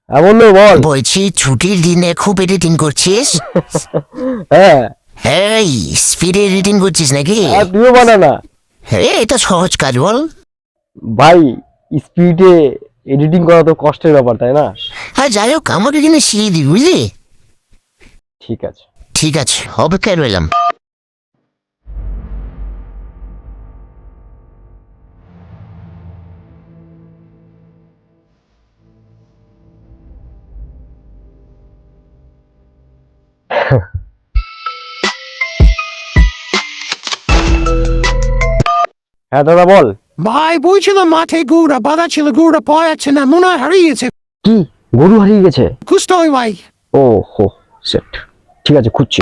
বন্ধু বল। বলছি ছুটির দিনে খুব এডিটিং করছিস? হ্যাঁ। এই স্পিডে এডিটিং করছিস নাকি? আর তুইও বানা না এটা সহজ কাজ বল। ভাই। স্পিডে এডিটিং করা তো কষ্টের ব্যাপার, তাই না? আর যাই হোক আমাকে কিন্তু শিখিয়ে দিবি বুঝলি? ঠিক আছে। ঠিক আছে, অপেক্ষায় রইলাম। হ্যাঁ দাদা বল। ভাই বলছিলাম মাঠে গরুটা বাঁধা ছিল, গরুটা পাওয়া যাচ্ছে না, মনে হয় হারিয়ে গেছে। কি? গরু হারিয়ে গেছে? খুঁজতে হয় ভাই। ও হো সেট। ঠিক আছে, খুঁজছি।